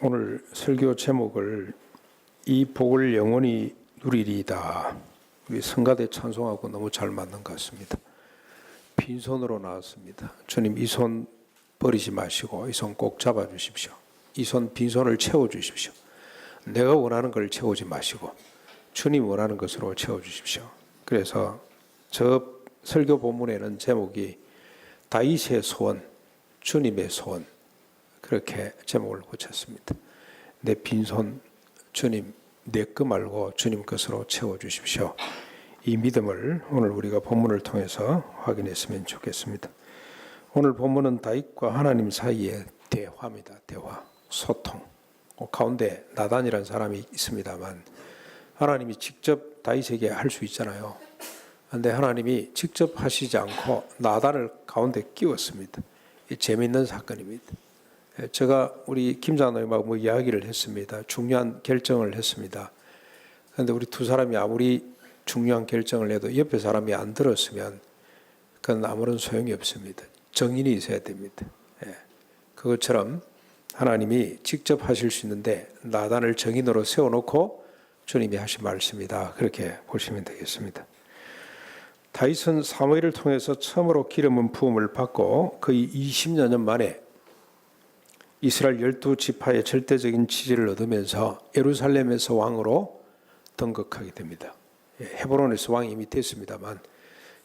오늘 설교 제목을 이 복을 영원히 누리리이다. 우리 성가대 찬송하고 너무 잘 맞는 것 같습니다. 빈손으로 나왔습니다. 주님, 이 손 버리지 마시고 이 손 꼭 잡아주십시오. 이 손 빈손을 채워주십시오. 내가 원하는 걸 채우지 마시고 주님 원하는 것으로 채워주십시오. 그래서 저 설교 본문에는 제목이 다윗의 소원, 주님의 소원, 그렇게 제목을 붙였습니다. 내 빈손 주님 내 거 말고 주님 것으로 채워주십시오. 이 믿음을 오늘 우리가 본문을 통해서 확인했으면 좋겠습니다. 오늘 본문은 다윗과 하나님 사이의 대화입니다. 대화, 소통. 가운데 나단이라는 사람이 있습니다만 하나님이 직접 다윗에게 할 수 있잖아요. 그런데 하나님이 직접 하시지 않고 나단을 가운데 끼웠습니다. 재미있는 사건입니다. 제가 우리 김장로님하고 이야기를 했습니다. 중요한 결정을 했습니다. 그런데 우리 두 사람이 아무리 중요한 결정을 해도 옆에 사람이 안 들었으면 그건 아무런 소용이 없습니다. 정인이 있어야 됩니다. 그것처럼 하나님이 직접 하실 수 있는데 나단을 정인으로 세워놓고 주님이 하신 말씀이다. 그렇게 보시면 되겠습니다. 다윗은 사무엘을 통해서 처음으로 기름 부음을 받고 거의 20여 년 만에 이스라엘 12지파의 절대적인 지지를 얻으면서 예루살렘에서 왕으로 등극하게 됩니다. 헤브론에서 왕이 이미 됐습니다만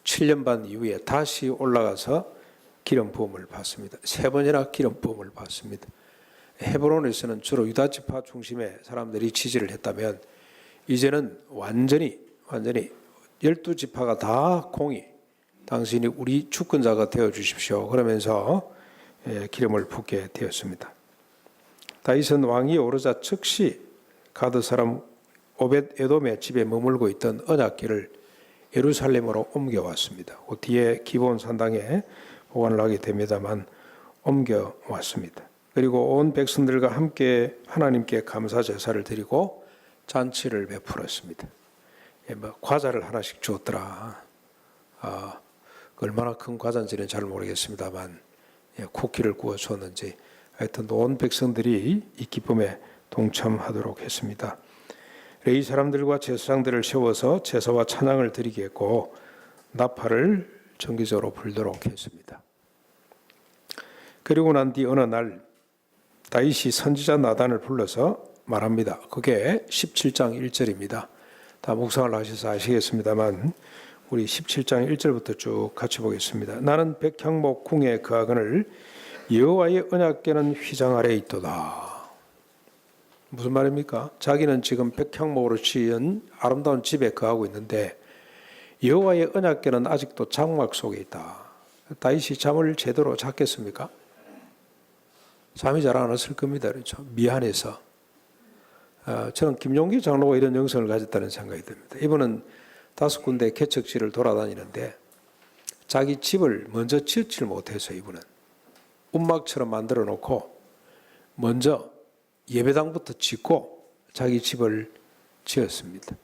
7년 반 이후에 다시 올라가서 기름 부음을 받습니다. 3번이나 기름 부음을 받습니다. 헤브론에서는 주로 유다지파 중심의 사람들이 지지를 했다면 이제는 완전히 12지파가 다 공의, 당신이 우리 주권자가 되어주십시오. 그러면서 기름을 붓게 되었습니다. 다윗은 왕이 오르자 즉시 가드 사람 오벳 에돔의 집에 머물고 있던 언약궤를 예루살렘으로 옮겨왔습니다. 그 뒤에 기브온 산당에 보관을 하게 됩니다만 옮겨왔습니다. 그리고 온 백성들과 함께 하나님께 감사 제사를 드리고 잔치를 베풀었습니다. 과자를 하나씩 주었더라. 얼마나 큰 과자인지는 잘 모르겠습니다만 쿠키를 구워 줬는지 하여튼 온 백성들이 이 기쁨에 동참하도록 했습니다. 레위 사람들과 제사장들을 세워서 제사와 찬양을 드리게 했고 나팔을 정기적으로 불도록 했습니다. 그리고 난 뒤 어느 날 다윗이 선지자 나단을 불러서 말합니다. 그게 17장 1절입니다. 다 묵상을 하셔서 아시겠습니다만 우리 17장 1절부터 쭉 같이 보겠습니다. 나는 백향목 궁에 거하거늘 여호와의 언약궤는 휘장 아래에 있도다. 무슨 말입니까? 자기는 지금 백향목으로 지은 아름다운 집에 거하고 있는데 여호와의 언약궤는 아직도 장막 속에 있다. 다윗이 잠을 제대로 잤겠습니까? 잠이 잘 안 왔을 겁니다. 그렇죠? 미안해서. 저는 김용기 장로가 이런 영성을 가졌다는 생각이 듭니다. 이분은 5군데 개척지를 돌아다니는데 자기 집을 먼저 지었지를 못해서 이분은 움막처럼 만들어 놓고 먼저 예배당부터 짓고 자기 집을 지었습니다.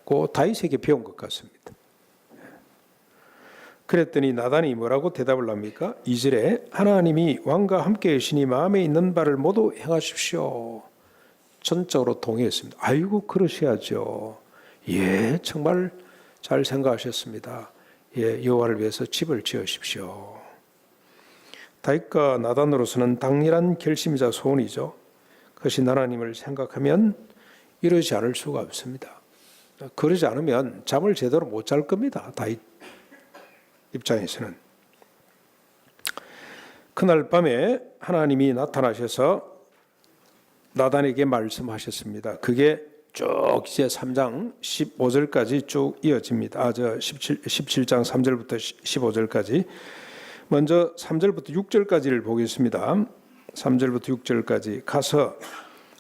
그 다윗에게 배운 것 같습니다. 그랬더니 나단이 뭐라고 대답을 합니까? 2절에 하나님이 왕과 함께 계시니 마음에 있는 바를 모두 행하십시오. 전적으로 동의했습니다. 아이고 그러셔야죠. 예, 정말 잘 생각하셨습니다. 예, 여호와를 위해서 집을 지으십시오. 다윗과 나단으로서는 당연한 결심이자 소원이죠. 그것이 하나님을 생각하면 이러지 않을 수가 없습니다. 그러지 않으면 잠을 제대로 못 잘 겁니다. 다윗 입장에서는. 그날 밤에 하나님이 나타나셔서 나단에게 말씀하셨습니다. 그게 쭉 이제 3장 15절까지 쭉 이어집니다. 17장 3절부터 15절까지. 먼저 3절부터 6절까지를 보겠습니다. 3절부터 6절까지. 가서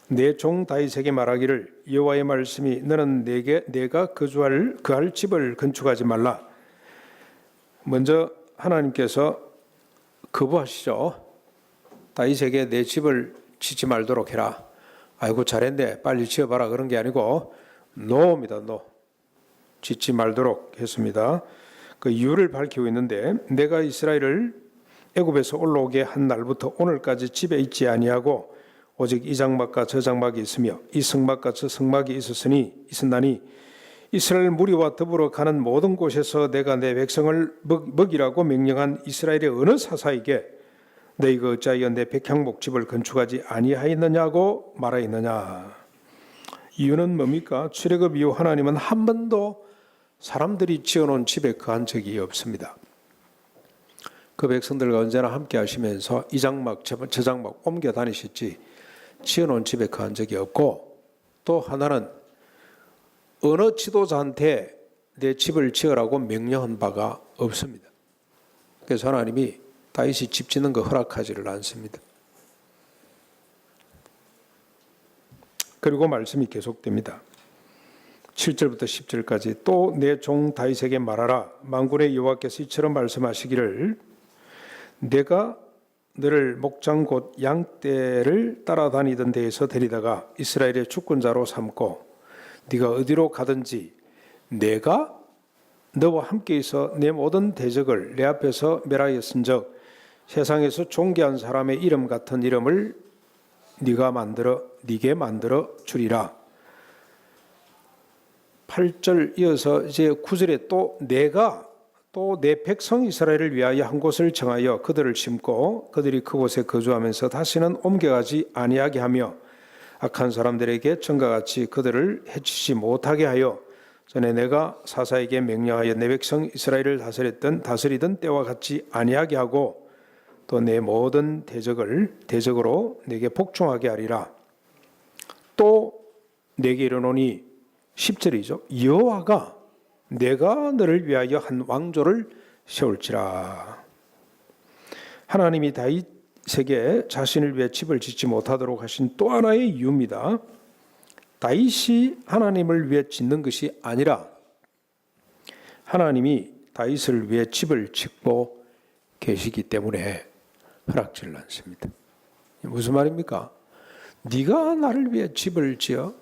내 종 다윗에게 말하기를 여호와의 말씀이 너는 내가 거할 집을 건축하지 말라. 먼저 하나님께서 거부하시죠. 다윗에게 내 집을 짓지 말도록 해라. 아이고 잘했네. 빨리 지어봐라. 그런 게 아니고 노입니다. 노. 짓지 말도록 했습니다. 그 이유를 밝히고 있는데 내가 이스라엘을 애굽에서 올라오게 한 날부터 오늘까지 집에 있지 아니하고 오직 이 장막과 저 장막이 있으며 이 성막과 저 성막이 있었나니 이스라엘 무리와 더불어 가는 모든 곳에서 내가 내 백성을 먹이라고 명령한 이스라엘의 어느 사사에게 너희가 어찌하여 내 백향목집을 건축하지 아니하였느냐고 말하였느냐. 이유는 뭡니까? 출애굽 이후 하나님은 한 번도 사람들이 지어놓은 집에 거한 적이 없습니다. 그 백성들과 언제나 함께 하시면서 이 장막 저 장막 옮겨 다니셨지 지어놓은 집에 거한 적이 없고, 또 하나는 어느 지도자한테 내 집을 지으라고 명령한 바가 없습니다. 그래서 하나님이 다윗이 집 짓는 거 허락하지를 않습니다. 그리고 말씀이 계속됩니다. 7절부터 10절까지 또 내 종 다윗에게 말하라. 만군의 여호와께서 이처럼 말씀하시기를 내가 너를 목장 곧 양떼를 따라다니던 데에서 데리다가 이스라엘의 주권자로 삼고 네가 어디로 가든지 내가 너와 함께 있어 내 모든 대적을 내 앞에서 멸하였은즉 세상에서 존귀한 사람의 이름 같은 이름을 네게 만들어 주리라. 8절 이어서 이제 9절에 또 내가 또 내 백성 이스라엘을 위하여 한 곳을 정하여 그들을 심고 그들이 그곳에 거주하면서 다시는 옮겨가지 아니하게 하며 악한 사람들에게 전과 같이 그들을 해치지 못하게 하여 전에 내가 사사에게 명령하여 내 백성 이스라엘을 다스리던 때와 같이 아니하게 하고 또 내 모든 대적으로 내게 복종하게 하리라. 또 내게 이르노니 10절이죠. 여호와가 내가 너를 위하여 한 왕조를 세울지라. 하나님이 다윗에게 자신을 위해 집을 짓지 못하도록 하신 또 하나의 이유입니다. 다윗이 하나님을 위해 짓는 것이 아니라 하나님이 다윗을 위해 집을 짓고 계시기 때문에 허락지를 않습니다. 무슨 말입니까? 네가 나를 위해 집을 지어?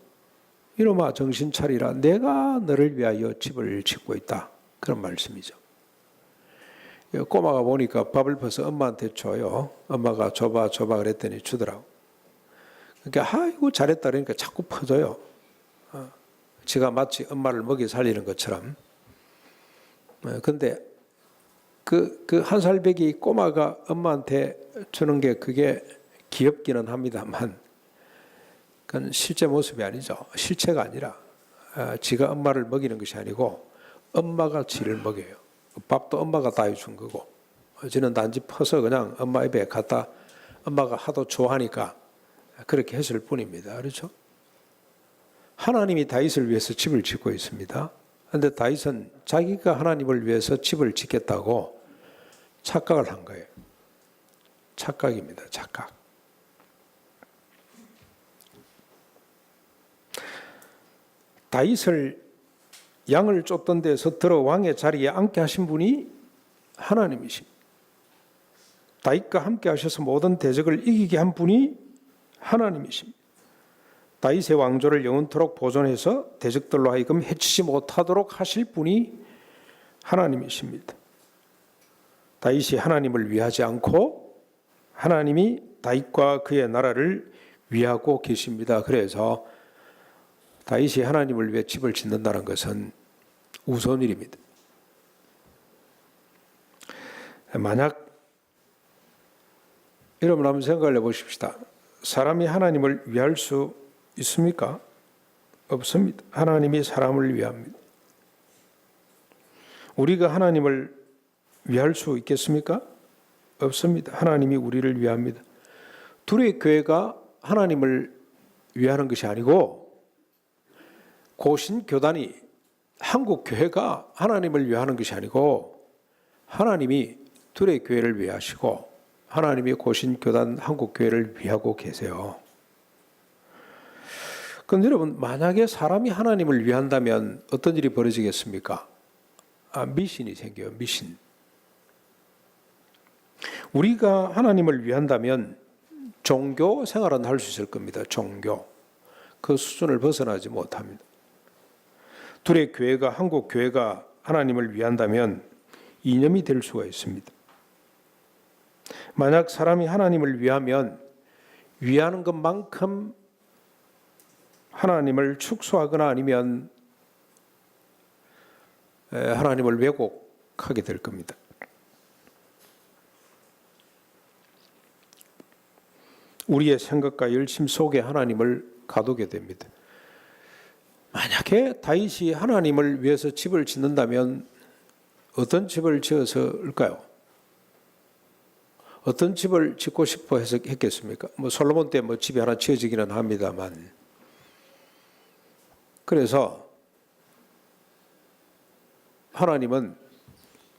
이놈아 정신 차리라. 내가 너를 위하여 집을 짓고 있다. 그런 말씀이죠. 꼬마가 보니까 밥을 퍼서 엄마한테 줘요. 엄마가 줘봐 그랬더니 주더라고. 그러니까 아이고 잘했다 그러니까 자꾸 퍼줘요. 지가 마치 엄마를 먹여 살리는 것처럼. 근데 그 한 살배기 꼬마가 엄마한테 주는 게 그게 귀엽기는 합니다만 그건 실제 모습이 아니죠. 실체가 아니라 지가 엄마를 먹이는 것이 아니고 엄마가 지를 먹여요. 밥도 엄마가 다 해준 거고 지는 단지 퍼서 그냥 엄마 입에 갖다 엄마가 하도 좋아하니까 그렇게 했을 뿐입니다. 그렇죠? 하나님이 다윗을 위해서 집을 짓고 있습니다. 그런데 다윗은 자기가 하나님을 위해서 집을 짓겠다고 착각을 한 거예요. 착각입니다. 착각. 다윗을 양을 쫓던 데서 들어 왕의 자리에 앉게 하신 분이 하나님이십니다. 다윗과 함께 하셔서 모든 대적을 이기게 한 분이 하나님이십니다. 다윗의 왕조를 영원토록 보존해서 대적들로 하여금 해치지 못하도록 하실 분이 하나님이십니다. 다윗이 하나님을 위하지 않고 하나님이 다윗과 그의 나라를 위하고 계십니다. 그래서 다윗이 하나님을 위해 집을 짓는다는 것은 우선일입니다. 만약 여러분 한번 생각을 해보십시다. 사람이 하나님을 위할 수 있습니까? 없습니다. 하나님이 사람을 위합니다. 우리가 하나님을 위할 수 있겠습니까? 없습니다. 하나님이 우리를 위합니다. 둘의 교회가 하나님을 위하는 것이 아니고 고신교단이 한국교회가 하나님을 위하는 것이 아니고 하나님이 둘의 교회를 위하시고 하나님이 고신교단 한국교회를 위하고 계세요. 그런데 여러분 만약에 사람이 하나님을 위한다면 어떤 일이 벌어지겠습니까? 미신이 생겨요. 미신. 우리가 하나님을 위한다면 종교 생활은 할 수 있을 겁니다. 종교. 그 수준을 벗어나지 못합니다. 둘의 교회가 한국 교회가 하나님을 위한다면 이념이 될 수가 있습니다. 만약 사람이 하나님을 위하면 위하는 것만큼 하나님을 축소하거나 아니면 하나님을 왜곡하게 될 겁니다. 우리의 생각과 열심 속에 하나님을 가두게 됩니다. 만약에 다윗이 하나님을 위해서 집을 짓는다면 어떤 집을 지어서일까요? 어떤 집을 짓고 싶어 해서 했겠습니까? 솔로몬 때 집이 하나 지어지기는 합니다만, 그래서 하나님은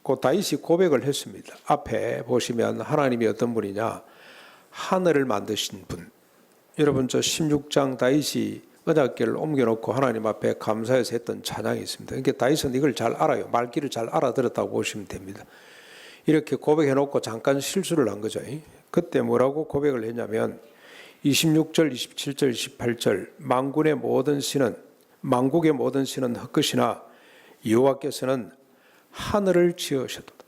그 다윗이 고백을 했습니다. 앞에 보시면 하나님이 어떤 분이냐? 하늘을 만드신 분. 여러분, 저 16장 다윗이 언약궤를 옮겨놓고 하나님 앞에 감사해서 했던 찬양이 있습니다. 그러니까 다윗은 이걸 잘 알아요. 말귀를 잘 알아들었다고 보시면 됩니다. 이렇게 고백해놓고 잠깐 실수를 한 거죠. 그때 뭐라고 고백을 했냐면 26절, 27절, 28절 만군의 모든 신은, 만국의 모든 신은 헛것이나 여호와께서는 하늘을 지으셨도다.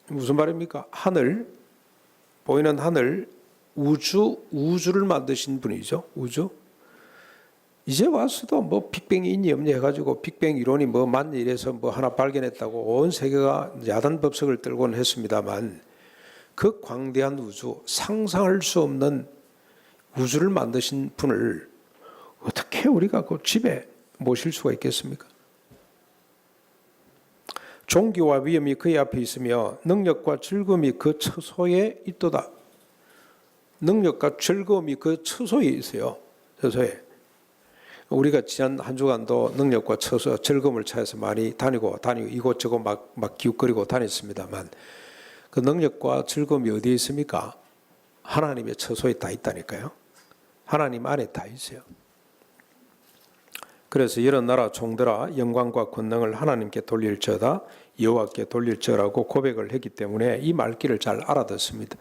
무슨 말입니까? 하늘, 보이는 하늘, 우주를 만드신 분이죠. 우주. 이제 와서도 빅뱅이 있니 없니 해가지고 빅뱅 이론이 맞니 이래서 하나 발견했다고 온 세계가 야단 법석을 떨곤 했습니다만, 그 광대한 우주, 상상할 수 없는 우주를 만드신 분을 어떻게 우리가 그 집에 모실 수가 있겠습니까? 존귀와 위엄이 그의 앞에 있으며 능력과 즐거움이 그 처소에 있도다. 능력과 즐거움이 그 처소에 있어요. 처소에. 우리가 지난 한 주간도 능력과 처소, 즐거움을 찾아서 많이 다니고 이곳저곳 막 기웃거리고 다녔습니다만, 그 능력과 즐거움이 어디에 있습니까? 하나님의 처소에 다 있다니까요. 하나님 안에 다 있어요. 그래서 이런 나라 종들아 영광과 권능을 하나님께 돌릴지어다, 여호와께 돌릴지어라고 고백을 했기 때문에 이 말귀를 잘 알아듣습니다.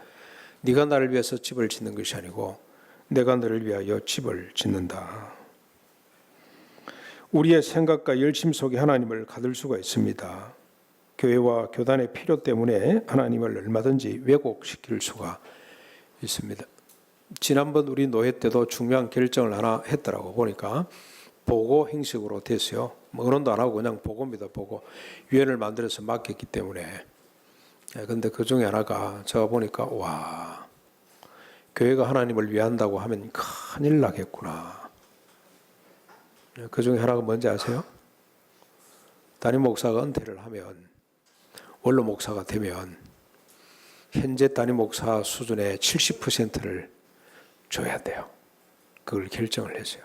네가 나를 위해서 집을 짓는 것이 아니고 내가 너를 위하여 집을 짓는다. 우리의 생각과 열심 속에 하나님을 가둘 수가 있습니다. 교회와 교단의 필요 때문에 하나님을 얼마든지 왜곡시킬 수가 있습니다. 지난번 우리 노회 때도 중요한 결정을 하나 했더라고. 보니까 보고 행식으로 됐어요. 의논도 안 하고 그냥 보고입니다. 보고. 위원을 만들어서 맡겼기 때문에. 그런데 그 중에 하나가 제가 보니까 와, 교회가 하나님을 위한다고 하면 큰일 나겠구나. 그 중에 하나가 뭔지 아세요? 담임 목사가 은퇴를 하면, 원로 목사가 되면 현재 담임 목사 수준의 70%를 줘야 돼요. 그걸 결정을 했어요.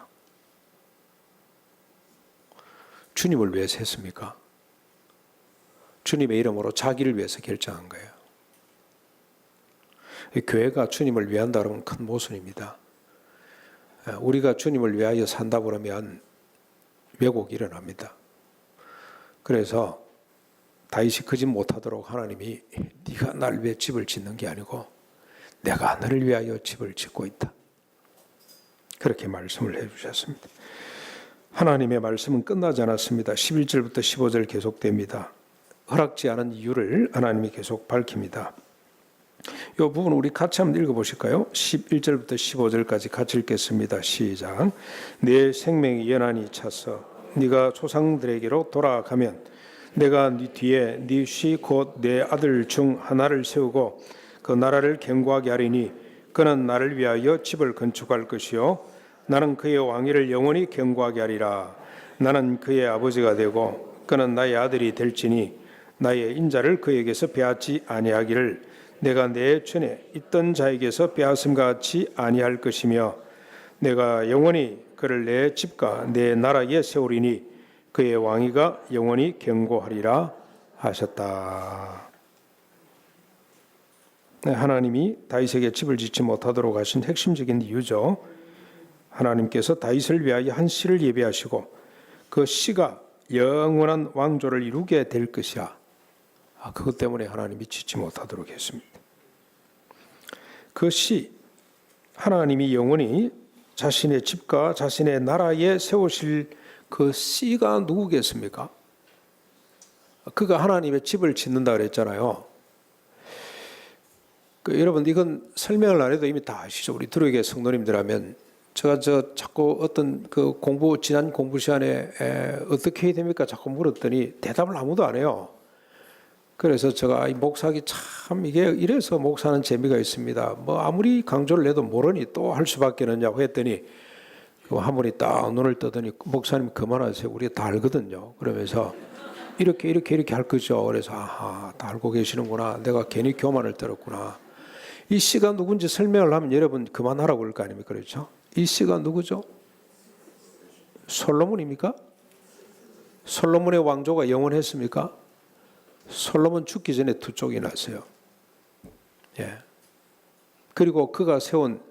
주님을 위해서 했습니까? 주님의 이름으로 자기를 위해서 결정한 거예요. 교회가 주님을 위한다 그러면 큰 모순입니다. 우리가 주님을 위하여 산다 그러면 왜곡이 일어납니다. 그래서 다윗이 그 집 못하도록 하나님이 네가 날 위해 집을 짓는 게 아니고 내가 너를 위하여 집을 짓고 있다. 그렇게 말씀을 해주셨습니다. 하나님의 말씀은 끝나지 않았습니다. 11절부터 15절 계속됩니다. 허락지 않은 이유를 하나님이 계속 밝힙니다. 이 부분 우리 같이 한번 읽어보실까요? 11절부터 15절까지 같이 읽겠습니다. 시작. 내 생명이 연한이 차서 네가 조상들에게로 돌아가면 내가 네 뒤에 네 시 곧 내 아들 중 하나를 세우고 그 나라를 견고하게 하리니 그는 나를 위하여 집을 건축할 것이요 나는 그의 왕위를 영원히 견고하게 하리라. 나는 그의 아버지가 되고 그는 나의 아들이 될지니 나의 인자를 그에게서 빼앗지 아니하기를 내가 내 전에 있던 자에게서 빼앗음과 같이 아니할 것이며 내가 영원히 그를 내 집과 내 나라에 세우리니 그의 왕위가 영원히 견고하리라 하셨다. 하나님이 다윗에게 집을 짓지 못하도록 하신 핵심적인 이유죠. 하나님께서 다윗을 위하여 한 씨를 예비하시고 그 씨가 영원한 왕조를 이루게 될 것이야. 그것 때문에 하나님이 짓지 못하도록 했습니다. 그 씨, 하나님이 영원히 자신의 집과 자신의 나라에 세우실 그 씨가 누구겠습니까? 그가 하나님의 집을 짓는다 그랬잖아요. 여러분 이건 설명을 안 해도 이미 다 아시죠? 우리 두루교회 성도님들하면 제가 자꾸 어떤 지난 공부 시간에 어떻게 해야 됩니까? 자꾸 물었더니 대답을 아무도 안 해요. 그래서 제가 이 목사기 참 이게 이래서 목사는 재미가 있습니다. 뭐 아무리 강조를 해도 모르니 또 할 수밖에 없냐고 했더니 한 분이 딱 눈을 뜨더니 목사님 그만하세요. 우리가 다 알거든요. 그러면서 이렇게 할 거죠. 그래서 아하, 다 알고 계시는구나. 내가 괜히 교만을 들었구나. 이 씨가 누군지 설명을 하면 여러분 그만하라고 그럴 거 아닙니까? 그렇죠? 이 씨가 누구죠? 솔로몬입니까? 솔로몬의 왕조가 영원했습니까? 솔로몬 죽기 전에 두 쪽이 났어요. 예. 그리고 그가 세운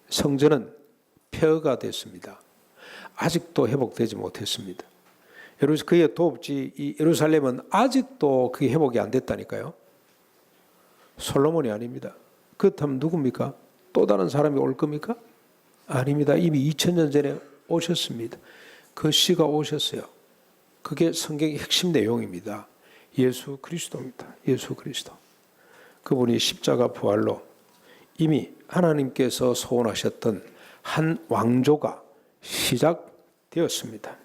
성전은 폐허가 됐습니다. 아직도 회복되지 못했습니다. 그의 도읍지 이 예루살렘은 아직도 그게 회복이 안 됐다니까요. 솔로몬이 아닙니다. 그렇다면 누굽니까? 또 다른 사람이 올 겁니까? 아닙니다. 이미 2000년 전에 오셨습니다. 그 씨가 오셨어요. 그게 성경의 핵심 내용입니다. 예수 그리스도입니다. 예수 그리스도. 그분이 십자가 부활로 이미 하나님께서 소원하셨던 한 왕조가 시작되었습니다.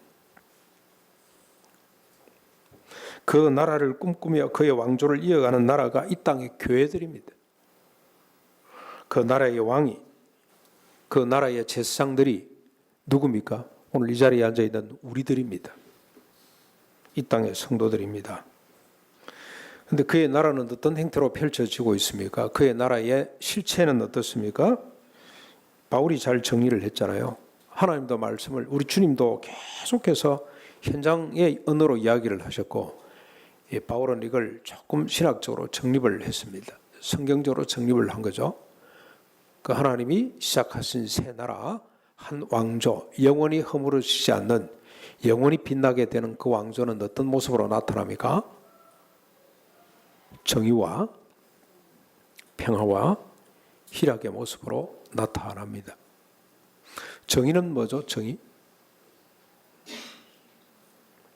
그 나라를 꿈꾸며 그의 왕조를 이어가는 나라가 이 땅의 교회들입니다. 그 나라의 왕이, 그 나라의 제사장들이 누굽니까? 오늘 이 자리에 앉아있는 우리들입니다. 이 땅의 성도들입니다. 그런데 그의 나라는 어떤 행태로 펼쳐지고 있습니까? 그의 나라의 실체는 어떻습니까? 바울이 잘 정리를 했잖아요. 하나님도 말씀을, 우리 주님도 계속해서 현장의 언어로 이야기를 하셨고, 바울은 이걸 조금 신학적으로 정립을 했습니다. 성경적으로 정립을 한 거죠. 그 하나님이 시작하신 새 나라, 한 왕조, 영원히 허물어지지 않는, 영원히 빛나게 되는 그 왕조는 어떤 모습으로 나타납니까? 정의와 평화와 희락의 모습으로 나타납니다. 정의는 뭐죠? 정의?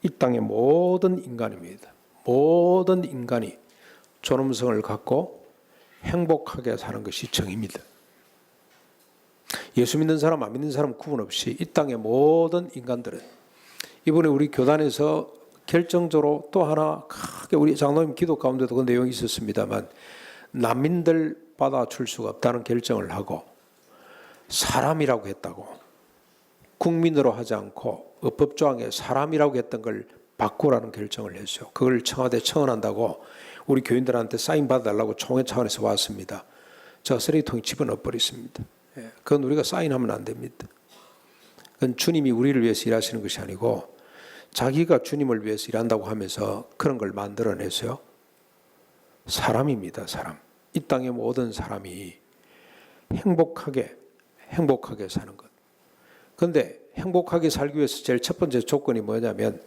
이 땅의 모든 인간입니다. 모든 인간이 존엄성을 갖고 행복하게 사는 것이 정의입니다. 예수 믿는 사람, 안 믿는 사람 구분 없이 이 땅의 모든 인간들은, 이번에 우리 교단에서 결정적으로 또 하나 크게 우리 장로님 기도 가운데도 그 내용이 있었습니다만, 난민들 받아줄 수가 없다는 결정을 하고 사람이라고 했다고, 국민으로 하지 않고 법조항에 사람이라고 했던 걸 바꾸라는 결정을 했어요. 그걸 청와대 청원한다고 우리 교인들한테 사인 받아달라고 총회 차원에서 왔습니다. 제가 쓰레기통에 집어넣어 버렸습니다. 그건 우리가 사인하면 안 됩니다. 그건 주님이 우리를 위해서 일하시는 것이 아니고 자기가 주님을 위해서 일한다고 하면서 그런 걸 만들어내서요. 사람입니다. 사람. 이 땅의 모든 사람이 행복하게 사는 것. 그런데 행복하게 살기 위해서 제일 첫 번째 조건이 뭐냐면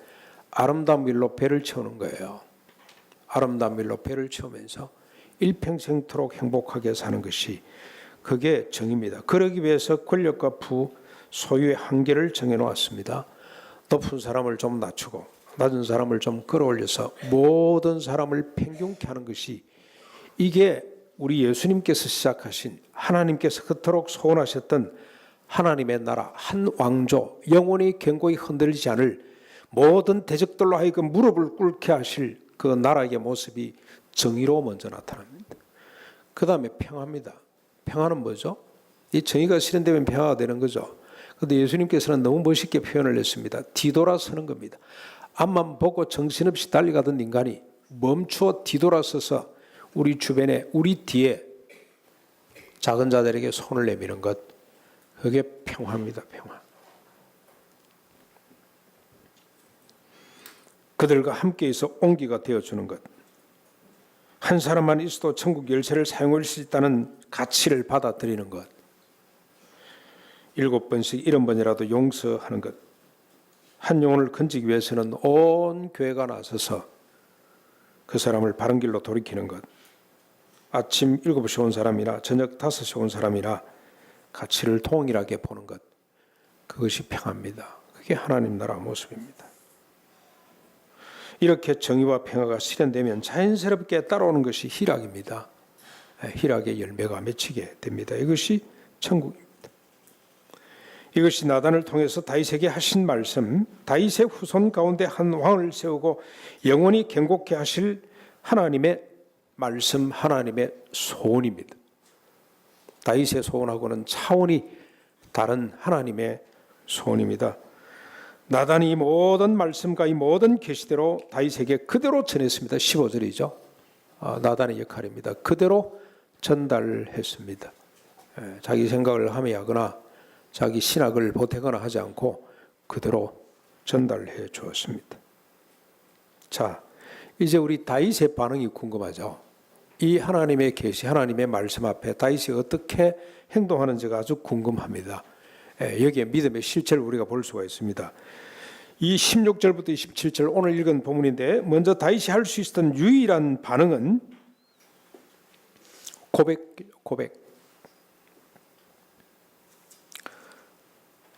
아름다운 밀로 배를 채우는 거예요. 아름다운 밀로 배를 채우면서 일평생토록 행복하게 사는 것이, 그게 정의입니다. 그러기 위해서 권력과 소유의 한계를 정해놓았습니다. 높은 사람을 좀 낮추고 낮은 사람을 좀 끌어올려서 모든 사람을 평균케 하는 것이, 이게 우리 예수님께서 시작하신, 하나님께서 그토록 소원하셨던 하나님의 나라, 한 왕조, 영원히 견고히 흔들리지 않을 모든 대적들로 하여금 무릎을 꿇게 하실 그 나라의 모습이 정의로 먼저 나타납니다. 그 다음에 평화입니다. 평화는 뭐죠? 이 정의가 실현되면 평화가 되는 거죠. 그런데 예수님께서는 너무 멋있게 표현을 했습니다. 뒤돌아서는 겁니다. 앞만 보고 정신없이 달려가던 인간이 멈추어 뒤돌아서서 우리 주변에, 우리 뒤에 작은 자들에게 손을 내미는 것, 그게 평화입니다. 평화. 그들과 함께 있어 온기가 되어주는 것. 한 사람만 있어도 천국 열쇠를 사용할 수 있다는 가치를 받아들이는 것. 7번씩 70번이라도 용서하는 것. 한 영혼을 건지기 위해서는 온 교회가 나서서 그 사람을 바른 길로 돌이키는 것. 아침 7시에 온 사람이나 저녁 5시에 온 사람이나 가치를 동일하게 보는 것. 그것이 평화입니다. 그게 하나님 나라 모습입니다. 이렇게 정의와 평화가 실현되면 자연스럽게 따라오는 것이 희락입니다. 희락의 열매가 맺히게 됩니다. 이것이 천국입니다. 이것이 나단을 통해서 다윗에게 하신 말씀, 다윗의 후손 가운데 한 왕을 세우고 영원히 경고케 하실 하나님의 말씀, 하나님의 소원입니다. 다윗의 소원하고는 차원이 다른 하나님의 소원입니다. 나단이 이 모든 말씀과 이 모든 계시대로 다윗에게 그대로 전했습니다. 15절이죠. 나단의 역할입니다. 그대로 전달했습니다. 자기 생각을 함의하거나 자기 신학을 보태거나 하지 않고 그대로 전달해 주었습니다. 자, 이제 우리 다윗의 반응이 궁금하죠. 이 하나님의 계시, 하나님의 말씀 앞에 다윗이 어떻게 행동하는지가 아주 궁금합니다. 여기에 믿음의 실체를 우리가 볼 수가 있습니다. 이 16절부터 27절 오늘 읽은 본문인데 먼저 다윗이 할 수 있었던 유일한 반응은 고백.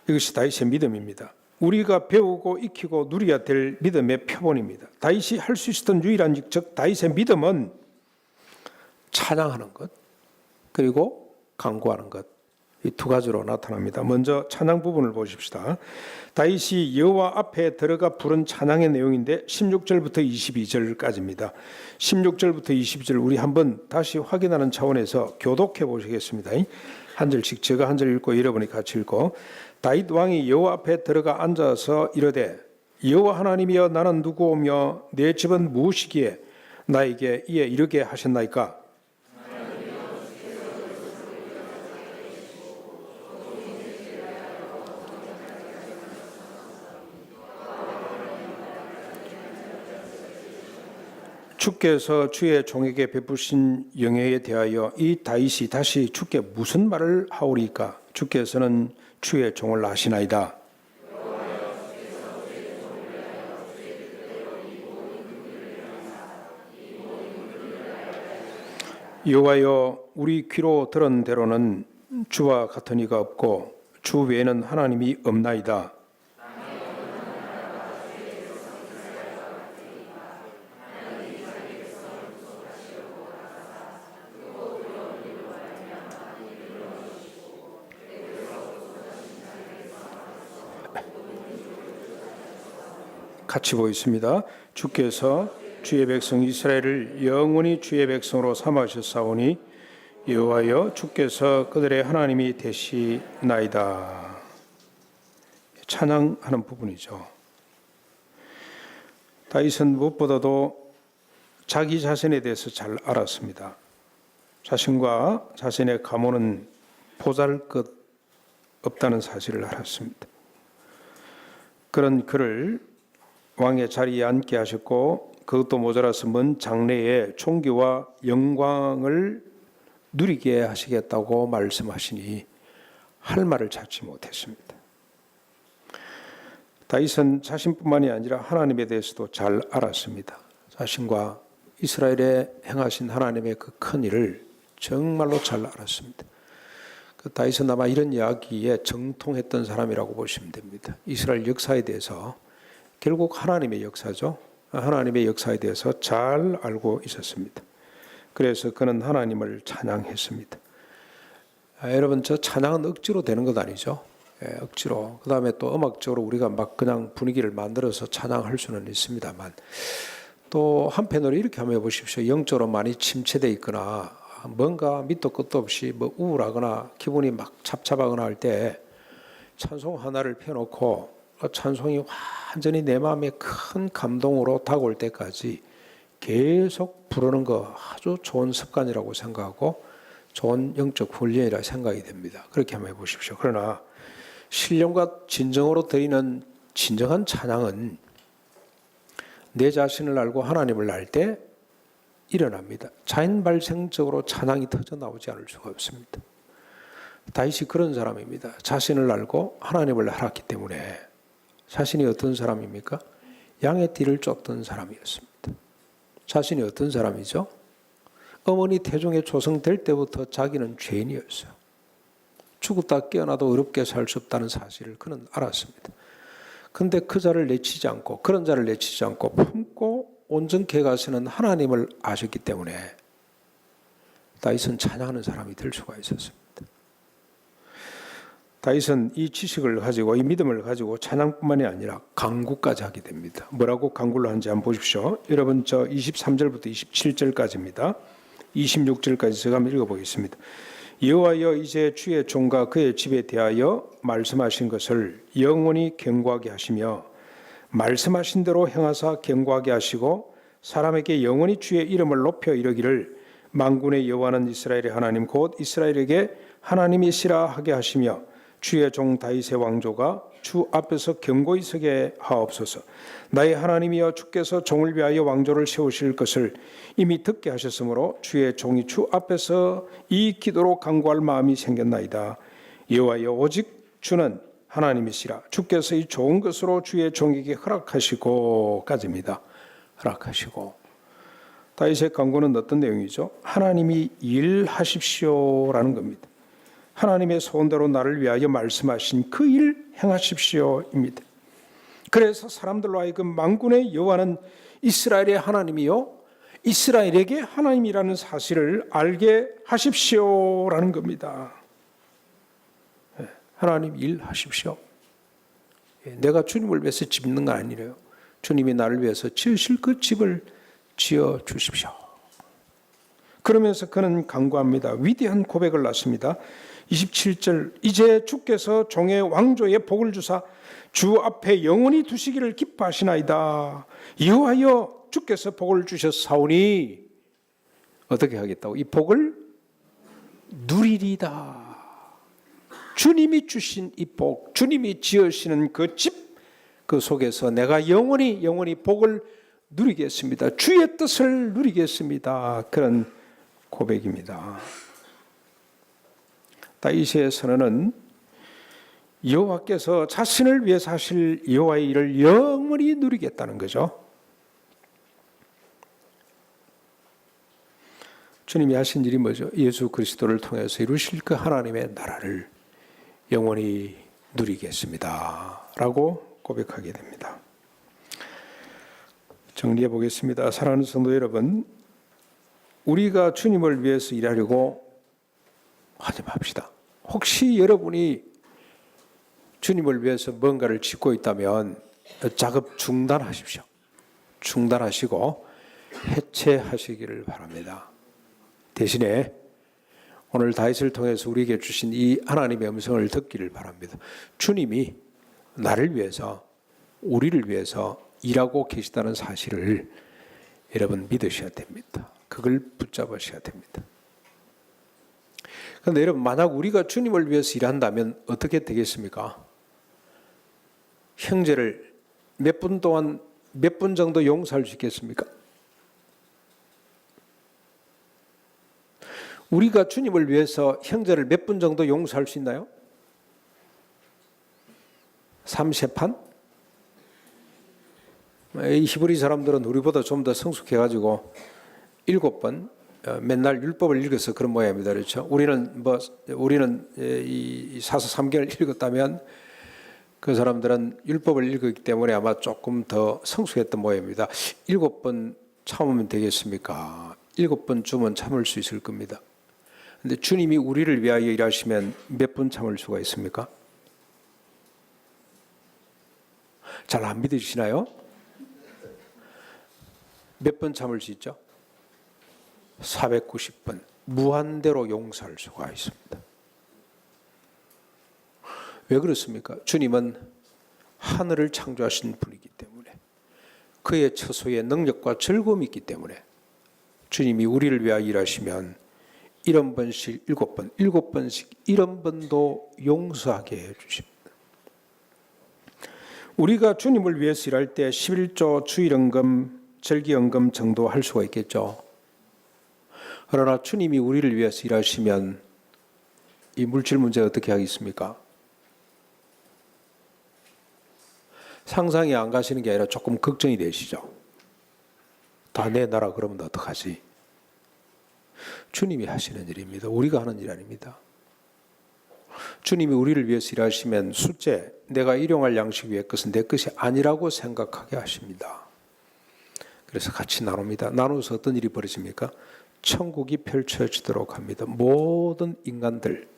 이것이 다윗의 믿음입니다. 우리가 배우고 익히고 누려야 될 믿음의 표본입니다. 다윗이 할 수 있었던 유일한 즉 다윗의 믿음은 찬양하는 것 그리고 간구하는 것, 이 두 가지로 나타납니다. 먼저 찬양 부분을 보십시다. 다윗이 여호와 앞에 들어가 부른 찬양의 내용인데 16절부터 22절까지입니다. 16절부터 22절 우리 한번 다시 확인하는 차원에서 교독해 보시겠습니다. 한 절씩 제가 한 절 읽고 여러분이 같이 읽고. 다윗 왕이 여호와 앞에 들어가 앉아서 이르되 여호와 하나님이여 나는 누구오며 내 집은 무엇이기에 나에게 이에 이르게 하셨나이까? 주께서 주의 종에게 베푸신 영예에 대하여 이 다윗이 다시 주께 무슨 말을 하오리까? 주께서는 주의 종을 아시나이다. 여호와여 우리 귀로 들은 대로는 주와 같은 이가 없고 주 외에는 하나님이 없나이다. 같이 보겠습니다. 주께서 주의 백성 이스라엘을 영원히 주의 백성으로 삼으셨사오니 여호와여 주께서 그들의 하나님이 되시나이다. 찬양하는 부분이죠. 다윗은 무엇보다도 자기 자신에 대해서 잘 알았습니다. 자신과 자신의 가문은 보잘것 없다는 사실을 알았습니다. 그런 그를 왕의 자리에 앉게 하셨고 그것도 모자라서 먼 장래에 총기와 영광을 누리게 하시겠다고 말씀하시니 할 말을 찾지 못했습니다. 다윗은 자신뿐만이 아니라 하나님에 대해서도 잘 알았습니다. 자신과 이스라엘에 행하신 하나님의 그 큰 일을 정말로 잘 알았습니다. 그 다윗은 아마 이런 이야기에 정통했던 사람이라고 보시면 됩니다. 이스라엘 역사에 대해서 결국 하나님의 역사죠. 하나님의 역사에 대해서 잘 알고 있었습니다. 그래서 그는 하나님을 찬양했습니다. 여러분 저 찬양은 억지로 되는 것 아니죠. 억지로. 그 다음에 또 음악적으로 우리가 막 그냥 분위기를 만들어서 찬양할 수는 있습니다만 또 한편으로 이렇게 한번 해보십시오. 영적으로 많이 침체되어 있거나 뭔가 밑도 끝도 없이 뭐 우울하거나 기분이 막 잡잡하거나 할 때 찬송 하나를 펴놓고 찬송이 완전히 내 마음에 큰 감동으로 다가올 때까지 계속 부르는 거 아주 좋은 습관이라고 생각하고 좋은 영적 훈련이라 생각이 됩니다. 그렇게 한번 해보십시오. 그러나 신령과 진정으로 드리는 진정한 찬양은 내 자신을 알고 하나님을 알 때 일어납니다. 자연 발생적으로 찬양이 터져 나오지 않을 수가 없습니다. 다윗이 그런 사람입니다. 자신을 알고 하나님을 알았기 때문에 자신이 어떤 사람입니까? 양의 띠를 쫓던 사람이었습니다. 자신이 어떤 사람이죠? 어머니 태중에 조성될 때부터 자기는 죄인이었어요. 죽었다 깨어나도 어렵게 살 수 없다는 사실을 그는 알았습니다. 그런데 그 자를 내치지 않고 그런 자를 내치지 않고 품고 온전케 가시는 하나님을 아셨기 때문에 다윗은 찬양하는 사람이 될 수가 있었습니다. 다윗은 이 지식을 가지고 이 믿음을 가지고 찬양뿐만이 아니라 간구까지 하게 됩니다. 뭐라고 간구를 하는지 한번 보십시오. 여러분 저 23절부터 27절까지입니다. 26절까지 제가 한번 읽어보겠습니다. 여호와여 이제 주의 종과 그의 집에 대하여 말씀하신 것을 영원히 견고하게 하시며 말씀하신 대로 행하사 견고하게 하시고 사람에게 영원히 주의 이름을 높여 이르기를 만군의 여호와는 이스라엘의 하나님 곧 이스라엘에게 하나님이시라 하게 하시며 주의 종 다윗의 왕조가 주 앞에서 견고히 서게 하옵소서. 나의 하나님이여 주께서 종을 위하여 왕조를 세우실 것을 이미 듣게 하셨으므로 주의 종이 주 앞에서 이 기도로 간구할 마음이 생겼나이다. 여호와여 오직 주는 하나님이시라. 주께서 이 좋은 것으로 주의 종에게 허락하시고까지입니다. 허락하시고. 다윗의 간구는 어떤 내용이죠? 하나님이 일하십시오라는 겁니다. 하나님의 소원대로 나를 위하여 말씀하신 그 일 행하십시오입니다. 그래서 사람들로 하여금 만군의 여호와는 이스라엘의 하나님이요 이스라엘에게 하나님이라는 사실을 알게 하십시오라는 겁니다. 하나님 일하십시오. 내가 주님을 위해서 짓는 건 아니래요. 주님이 나를 위해서 지으실 그 집을 지어 주십시오. 그러면서 그는 간구합니다. 위대한 고백을 낳습니다. 27절 이제 주께서 종의 왕조에 복을 주사 주 앞에 영원히 두시기를 기뻐하시나이다. 여호와여 주께서 복을 주셨사오니 어떻게 하겠다고? 이 복을 누리리다. 주님이 주신 이 복, 주님이 지으시는 그 집, 그 속에서 내가 영원히 복을 누리겠습니다. 주의 뜻을 누리겠습니다. 그런 고백입니다. 다윗의 선언은 여호와께서 자신을 위해서 하실 여호와의 일을 영원히 누리겠다는 거죠. 주님이 하신 일이 뭐죠? 예수 그리스도를 통해서 이루실 그 하나님의 나라를 영원히 누리겠습니다 라고 고백하게 됩니다. 정리해 보겠습니다. 사랑하는 성도 여러분, 우리가 주님을 위해서 일하려고 하지 맙시다. 혹시 여러분이 주님을 위해서 뭔가를 짓고 있다면 작업 중단하십시오. 중단하시고 해체하시기를 바랍니다. 대신에 오늘 다윗을 통해서 우리에게 주신 이 하나님의 음성을 듣기를 바랍니다. 주님이 나를 위해서, 우리를 위해서 일하고 계시다는 사실을 여러분 믿으셔야 됩니다. 그걸 붙잡으셔야 됩니다. 그런데 여러분, 만약 우리가 주님을 위해서 일한다면 어떻게 되겠습니까? 형제를 몇 분 동안 몇 분 정도 용서할 수 있겠습니까? 우리가 주님을 위해서 형제를 몇 분 정도 용서할 수 있나요? 3세판? 이 히브리 사람들은 우리보다 좀 더 성숙해가지고 7번 맨날 율법을 읽어서 그런 모양입니다. 그렇죠? 우리는 이 사서 3개를 읽었다면 그 사람들은 율법을 읽었기 때문에 아마 조금 더 성숙했던 모양입니다. 7번 참으면 되겠습니까? 7번 주면 참을 수 있을 겁니다. 근데 주님이 우리를 위하여 일하시면 몇 분 참을 수가 있습니까? 잘 안 믿으시나요? 몇 번 참을 수 있죠? 490번. 무한대로 용서할 수가 있습니다. 왜 그렇습니까? 주님은 하늘을 창조하신 분이기 때문에, 그의 처소에 능력과 즐거움이 있기 때문에 주님이 우리를 위하여 일하시면 70번씩 7번, 7번씩 70번도 용서하게 해주십니다. 우리가 주님을 위해서 일할 때 11조 주일헌금, 절기헌금 정도 할 수가 있겠죠. 그러나 주님이 우리를 위해서 일하시면 이 물질 문제 어떻게 하겠습니까? 상상이 안 가시는 게 아니라 조금 걱정이 되시죠. 다 내놔라 그러면 어떡하지? 주님이 하시는 일입니다. 우리가 하는 일 아닙니다. 주님이 우리를 위해서 일하시면 숫째, 내가 일용할 양식 위의 것은 내 것이 아니라고 생각하게 하십니다. 그래서 같이 나눕니다. 나눠서 어떤 일이 벌어집니까? 천국이 펼쳐지도록 합니다. 모든 인간들,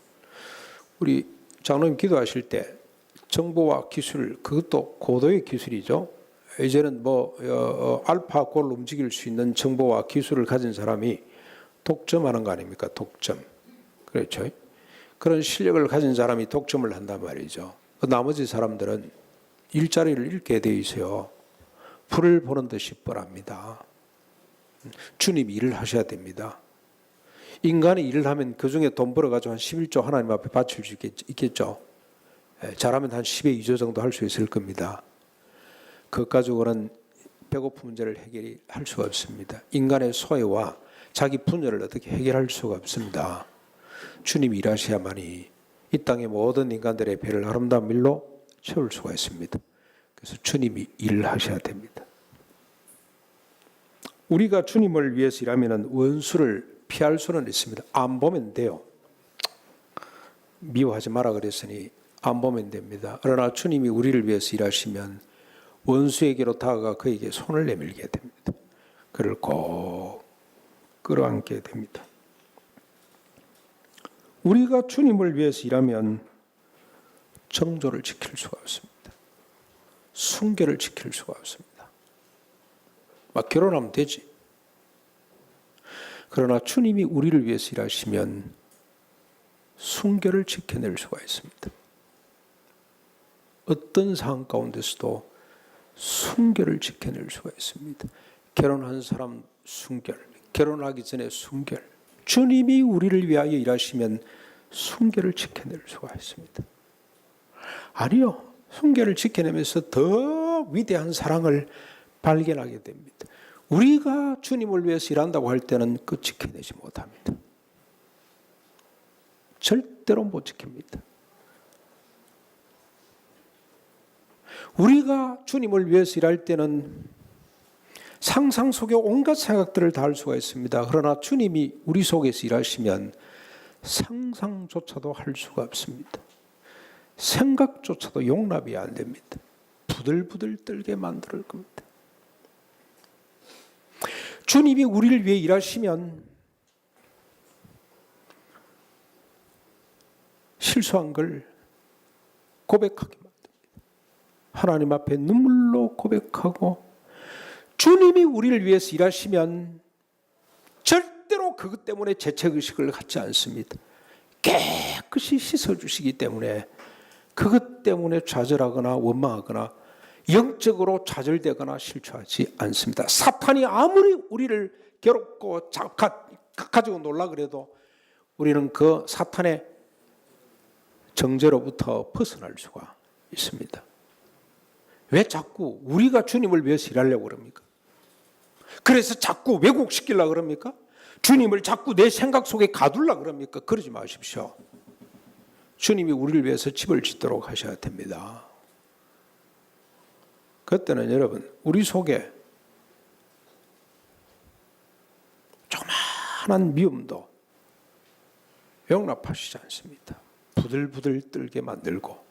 우리 장로님 기도하실 때 정보와 기술, 그것도 고도의 기술이죠. 이제는 알파고를 움직일 수 있는 정보와 기술을 가진 사람이 독점하는 거 아닙니까? 독점. 그렇죠. 그런 실력을 가진 사람이 독점을 한단 말이죠. 나머지 사람들은 일자리를 잃게 돼 있어요. 불을 보는 듯이 뻔합니다. 주님이 일을 하셔야 됩니다. 인간이 일을 하면 그중에 돈 벌어가지고 한 11조 하나님 앞에 바칠 수 있겠죠. 잘하면 한 10의 2조 정도 할 수 있을 겁니다. 그것 가지고는 배고픈 문제를 해결할 수가 없습니다. 인간의 소외와 자기 분열을 어떻게 해결할 수가 없습니다. 주님이 일하셔야만이 이 땅의 모든 인간들의 배를 아름다운 밀로 채울 수가 있습니다. 그래서 주님이 일을 하셔야 됩니다. 우리가 주님을 위해서 일하면 원수를 피할 수는 있습니다. 안 보면 돼요. 미워하지 마라 그랬으니 안 보면 됩니다. 그러나 주님이 우리를 위해서 일하시면 원수에게로 다가가 그에게 손을 내밀게 됩니다. 그를 꼭 끌어안게 됩니다. 우리가 주님을 위해서 일하면 정조를 지킬 수가 없습니다. 순결을 지킬 수가 없습니다. 막 결혼하면 되지. 그러나 주님이 우리를 위해서 일하시면 순결을 지켜낼 수가 있습니다. 어떤 상황 가운데서도 순결을 지켜낼 수가 있습니다. 결혼한 사람 순결, 결혼하기 전에 순결. 주님이 우리를 위하여 일하시면 순결을 지켜낼 수가 있습니다. 아니요. 순결을 지켜내면서 더 위대한 사랑을 발견하게 됩니다. 우리가 주님을 위해서 일한다고 할 때는 그 지켜내지 못합니다. 절대로 못 지킵니다. 우리가 주님을 위해서 일할 때는 상상 속에 온갖 생각들을 다 할 수가 있습니다. 그러나 주님이 우리 속에서 일하시면 상상조차도 할 수가 없습니다. 생각조차도 용납이 안 됩니다. 부들부들 떨게 만들 겁니다. 주님이 우리를 위해 일하시면 실수한 걸 고백하게 만듭니다. 하나님 앞에 눈물로 고백하고 주님이 우리를 위해서 일하시면 절대로 그것 때문에 죄책의식을 갖지 않습니다. 깨끗이 씻어주시기 때문에 그것 때문에 좌절하거나 원망하거나 영적으로 좌절되거나 실추하지 않습니다. 사탄이 아무리 우리를 괴롭고 가지고 놀라 그래도 우리는 그 사탄의 정죄로부터 벗어날 수가 있습니다. 왜 자꾸 우리가 주님을 위해서 일하려고 그럽니까? 그래서 자꾸 왜곡시키려고 그럽니까? 주님을 자꾸 내 생각 속에 가두려고 그럽니까? 그러지 마십시오. 주님이 우리를 위해서 집을 짓도록 하셔야 됩니다. 그때는 여러분 우리 속에 조그마한 미움도 용납하시지 않습니다. 부들부들 떨게 만들고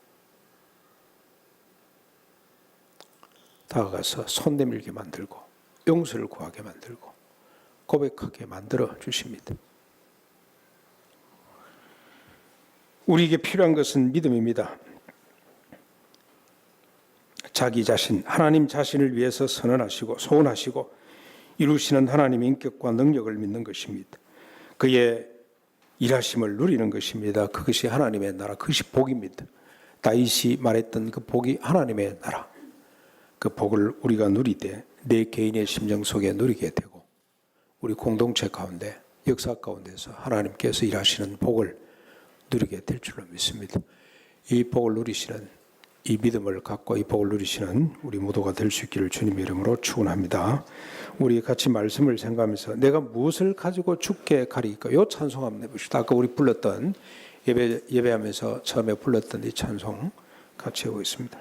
다가가서 손 내밀게 만들고 용서를 구하게 만들고 고백하게 만들어 주십니다. 우리에게 필요한 것은 믿음입니다. 자기 자신, 하나님 자신을 위해서 선언하시고 소원하시고 이루시는 하나님의 인격과 능력을 믿는 것입니다. 그의 일하심을 누리는 것입니다. 그것이 하나님의 나라, 그것이 복입니다. 다윗이 말했던 그 복이 하나님의 나라. 그 복을 우리가 누리되 내 개인의 심정 속에 누리게 되고 우리 공동체 가운데 역사 가운데서 하나님께서 일하시는 복을 누리게 될 줄로 믿습니다. 이 복을 누리시는 이 믿음을 갖고 이 복을 누리시는 우리 모두가 될 수 있기를 주님의 이름으로 축원합니다. 우리 같이 말씀을 생각하면서 내가 무엇을 가지고 주께 가리까? 이 찬송 한번 해봅시다. 아까 우리 불렀던 예배하면서 처음에 불렀던 이 찬송 같이 해보겠습니다.